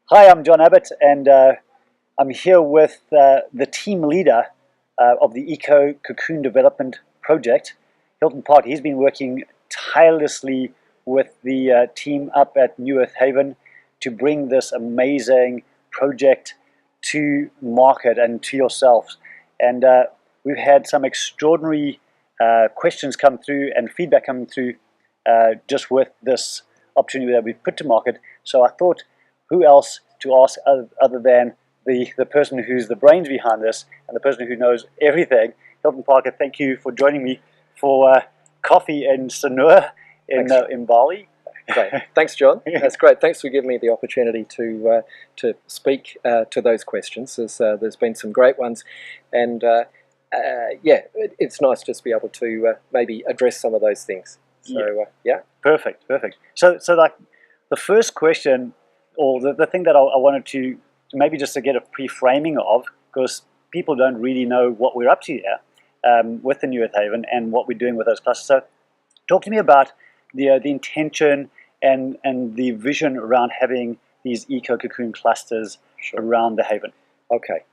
Hi, I'm John Abbott, and I'm here with the team leader of the Cocoon Development Project, Hylton Park. He's been working tirelessly with the team up at New Earth Haven to bring this amazing project to market and to yourselves. And we've had some extraordinary questions come through and feedback coming through just with this opportunity that we've put to market. So I thought, who else to ask other than the person who's the brains behind this and the person who knows everything. Hylton Parker, thank you for joining me for coffee in Sanur in Bali. Great. Thanks, John. That's great. Thanks for giving me the opportunity to speak to those questions. There's been some great ones, and it's nice just to be able to maybe address some of those things. So yeah. Perfect. So like the first question, or the thing that I wanted to maybe just to get a pre-framing of, because people don't really know what we're up to here with the New Earth Haven and what we're doing with those clusters. So talk to me about the intention and the vision around having these eco-cocoon clusters around the Haven. Okay.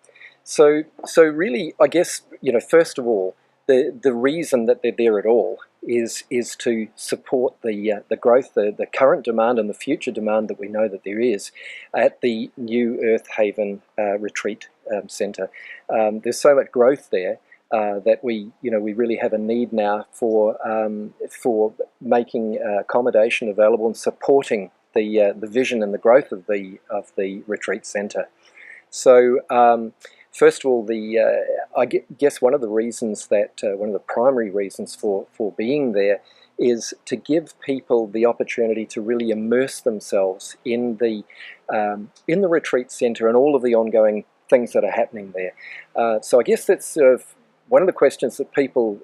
So really, I guess, first of all, the reason that they're there at all is to support the growth, the current demand and the future demand that we know that there is at the New Earth Haven Retreat Centre. There's so much growth there that we really have a need now for making accommodation available and supporting the vision and the growth of the retreat centre. So. First of all, I guess one of the reasons one of the primary reasons for being there is to give people the opportunity to really immerse themselves in the retreat centre and all of the ongoing things that are happening there. So I guess that's one of the questions that people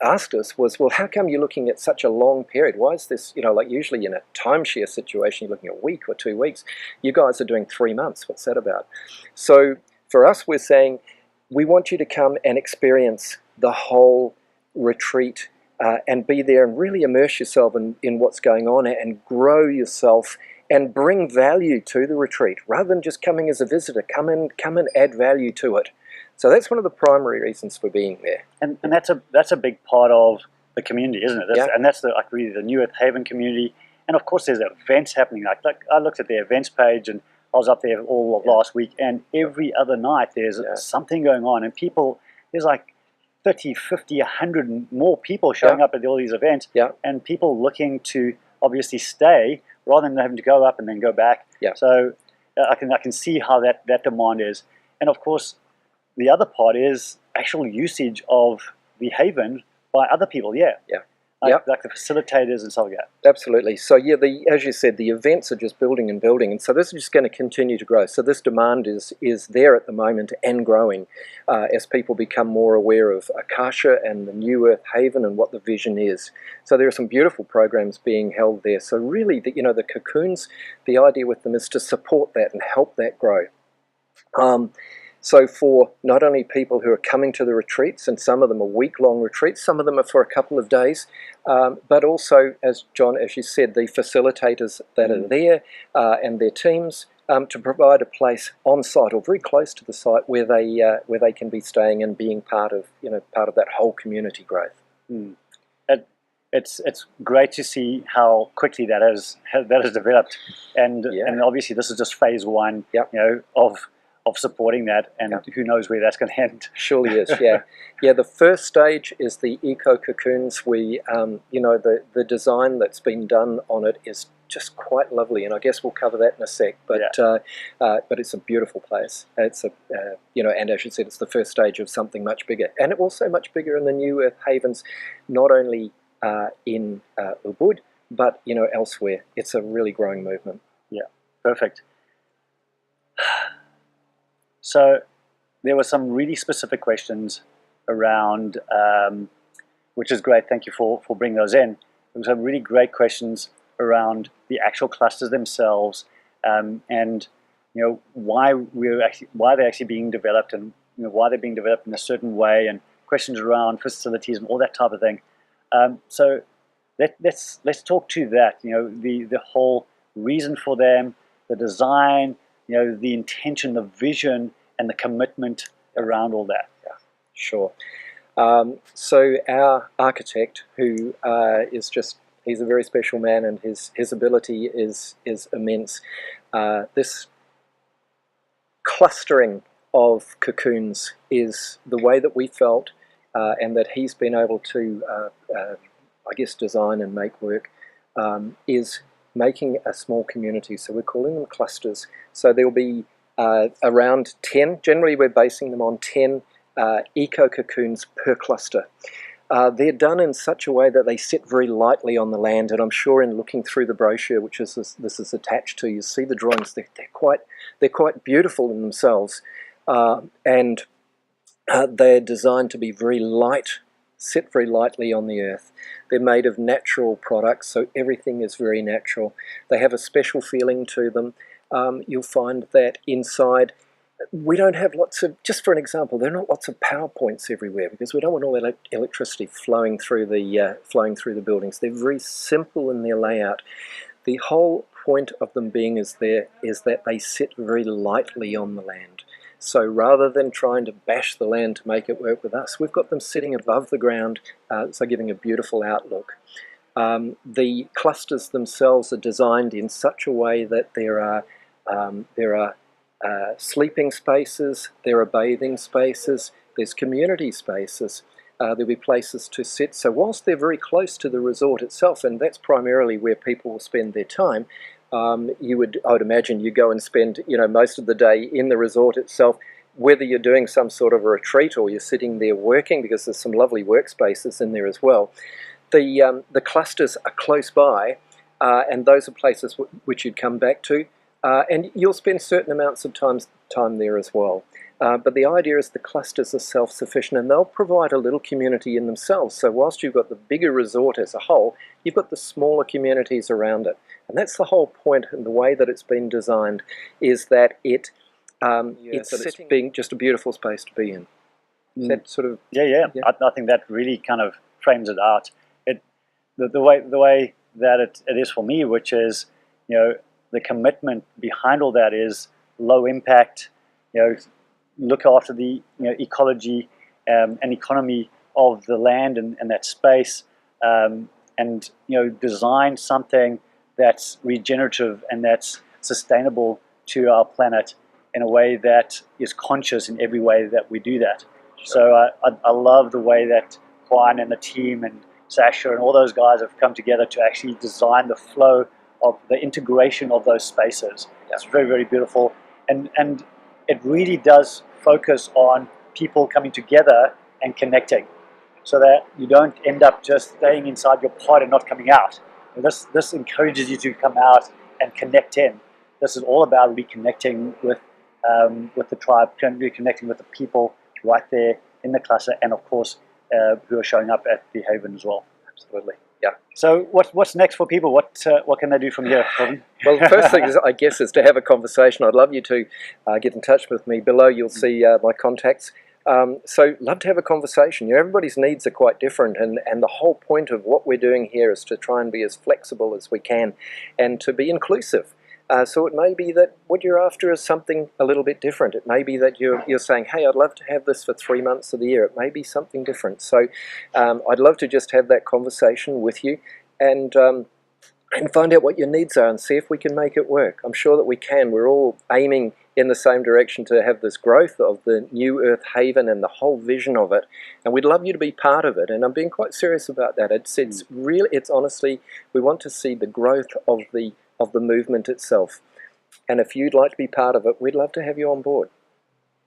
asked us was, well, how come you're looking at such a long period? Why is this, like usually in a timeshare situation, you're looking at a week or 2 weeks. You guys are doing 3 months. What's that about? So for us, we're saying we want you to come and experience the whole retreat and be there and really immerse yourself in what's going on and grow yourself and bring value to the retreat rather than just coming as a visitor. Come and add value to it. So that's one of the primary reasons for being there. And that's a big part of the community, isn't it? And that's really the New Earth Haven community. And of course, there's events happening. Like I looked at the events page and I was up there all of last week, and every other night there's something going on, and there's like 30, 50, 100 more people showing up at all these events, and people looking to obviously stay rather than having to go up and then go back. So I can see how that demand is. And of course, the other part is actual usage of the Haven by other people, like the facilitators and stuff like that. Absolutely. So as you said, the events are just building and building, and so this is just going to continue to grow. So this demand is there at the moment and growing as people become more aware of Akasha and the New Earth Haven and what the vision is. So there are some beautiful programs being held there. So really, the cocoons, the idea with them is to support that and help that grow. So for not only people who are coming to the retreats, and some of them are week-long retreats, some of them are for a couple of days, but also, as you said, the facilitators that are there and their teams to provide a place on site or very close to the site where they can be staying and being part of that whole community growth. It's great to see how quickly that has developed, and obviously this is just phase one, of supporting that, and who knows where that's going to end. Surely is, the first stage is the eco cocoons. We, the design that's been done on it is just quite lovely, and I guess we'll cover that in a sec. But it's a beautiful place. It's and as you said, it's the first stage of something much bigger, and also much bigger in the New Earth Havens, not only in Ubud, but elsewhere. It's a really growing movement. Yeah, perfect. So there were some really specific questions around, which is great. Thank you for bringing those in. There were some really great questions around the actual clusters themselves, and why they're actually being developed, and why they're being developed in a certain way, and questions around facilities and all that type of thing. So let's talk to that. The whole reason for them, the design, the intention, the vision, and the commitment around all that. Yeah, sure. So our architect, who he's a very special man, and his ability is immense. This clustering of cocoons is the way that we felt, and that he's been able to, I guess, design and make work, is making a small community. So we're calling them clusters. So there'll be around 10. Generally, we're basing them on 10 eco-cocoons per cluster. They're done in such a way that they sit very lightly on the land, and I'm sure in looking through the brochure, which is this is attached to, you see the drawings. They're quite beautiful in themselves, and they're designed to be very light, sit very lightly on the earth. They're made of natural products, so everything is very natural. They have a special feeling to them. You'll find that inside, we don't have lots of, just for an example, there are not lots of power points everywhere, because we don't want all electricity flowing through the buildings. They're very simple in their layout. The whole point of them being is that they sit very lightly on the land. So rather than trying to bash the land to make it work with us, we've got them sitting above the ground, so giving a beautiful outlook. The clusters themselves are designed in such a way that there are sleeping spaces, there are bathing spaces, there's community spaces, there'll be places to sit. So whilst they're very close to the resort itself, and that's primarily where people will spend their time, I would imagine you go and spend most of the day in the resort itself, whether you're doing some sort of a retreat or you're sitting there working, because there's some lovely workspaces in there as well. The clusters are close by, and those are places which you'd come back to. And you'll spend certain amounts of time there as well. But the idea is the clusters are self-sufficient, and they'll provide a little community in themselves. So whilst you've got the bigger resort as a whole, you've got the smaller communities around it. And that's the whole point, and the way that it's been designed is that it's being just a beautiful space to be in. Is that sort of... Yeah. I think that really kind of frames it out. The way that it is for me, which is, the commitment behind all that is low impact, look after the ecology and economy of the land and that space, and design something that's regenerative and that's sustainable to our planet in a way that is conscious in every way that we do that. Sure. So I love the way that Juan and the team and Sasha and all those guys have come together to actually design the flow of the integration of those spaces. Yeah. It's very, very beautiful, and it really does focus on people coming together and connecting, so that you don't end up just staying inside your pod and not coming out. And this encourages you to come out and connect in. This is all about reconnecting with the tribe, reconnecting with the people right there in the cluster, and of course who are showing up at the Haven as well. Absolutely. Yeah. So what's next for people? What can they do from here, Hylton? Well, the first thing is, I guess, is to have a conversation. I'd love you to get in touch with me. Below you'll see my contacts. So love to have a conversation. Everybody's needs are quite different, and the whole point of what we're doing here is to try and be as flexible as we can and to be inclusive. So it may be that what you're after is something a little bit different. It may be that you're saying, hey, I'd love to have this for 3 months of the year. It may be something different. So I'd love to just have that conversation with you and find out what your needs are and see if we can make it work. I'm sure that we can. We're all aiming in the same direction to have this growth of the New Earth Haven and the whole vision of it. And we'd love you to be part of it. And I'm being quite serious about that. It's honestly, we want to see the growth of the movement itself. And if you'd like to be part of it, we'd love to have you on board.